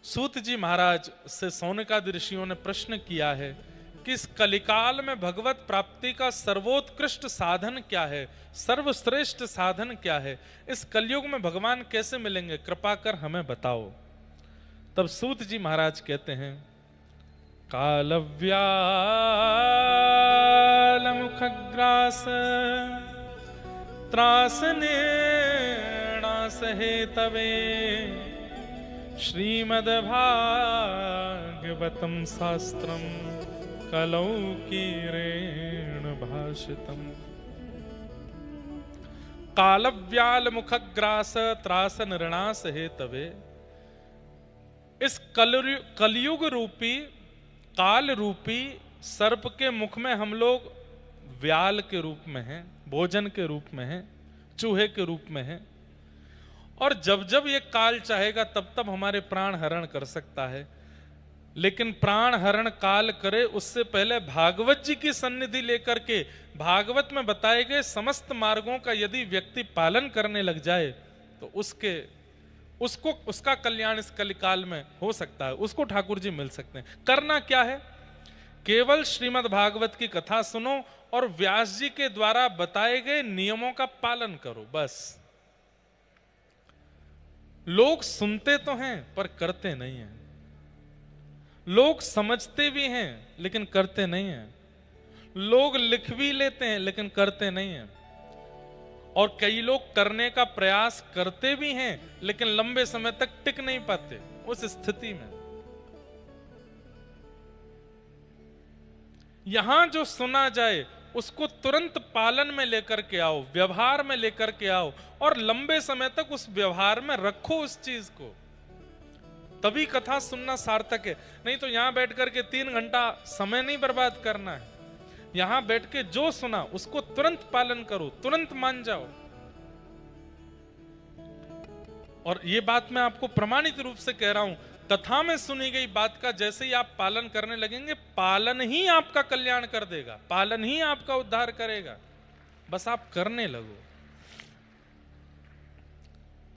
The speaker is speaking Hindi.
सूत जी महाराज से सौनकादि ऋषियों ने प्रश्न किया है कि इस कलिकाल में भगवत प्राप्ति का सर्वोत्कृष्ट साधन क्या है, सर्वश्रेष्ठ साधन क्या है, इस कलयुग में भगवान कैसे मिलेंगे, कृपा कर हमें बताओ। तब सूत जी महाराज कहते हैं, कालव्याल मुखग्रास त्रासनेणास हेतवे श्रीमद्भागवतं शास्त्रं कलौ कीरेण भाषितम्। कालव्याल मुखग्रास त्रास नृणास हेतवे, इस कलयुग रूपी काल रूपी सर्प के मुख में हम लोग व्याल के रूप में हैं, भोजन के रूप में हैं, चूहे के रूप में हैं, और जब जब ये काल चाहेगा तब तब हमारे प्राण हरण कर सकता है। लेकिन प्राण हरण काल करे उससे पहले भागवत जी की सन्निधि लेकर के भागवत में बताए गए समस्त मार्गों का यदि व्यक्ति पालन करने लग जाए तो उसका कल्याण इस कलिकाल में हो सकता है, उसको ठाकुर जी मिल सकते हैं। करना क्या है? केवल श्रीमद् भागवत की कथा सुनो और व्यास जी के द्वारा बताए गए नियमों का पालन करो, बस। लोग सुनते तो हैं पर करते नहीं हैं, लोग समझते भी हैं लेकिन करते नहीं हैं, लोग लिख भी लेते हैं लेकिन करते नहीं हैं, और कई लोग करने का प्रयास करते भी हैं लेकिन लंबे समय तक टिक नहीं पाते। उस स्थिति में यहां जो सुना जाए उसको तुरंत पालन में लेकर के आओ, व्यवहार में लेकर के आओ, और लंबे समय तक उस व्यवहार में रखो उस चीज को, तभी कथा सुनना सार्थक है। नहीं तो यहां बैठ करके 3 घंटा समय नहीं बर्बाद करना है, यहां बैठ के जो सुना उसको तुरंत पालन करो, तुरंत मान जाओ। और ये बात मैं आपको प्रमाणित रूप से कह रहा हूं, कथा में सुनी गई बात का जैसे ही आप पालन करने लगेंगे, पालन ही आपका कल्याण कर देगा, पालन ही आपका उद्धार करेगा, बस आप करने लगो।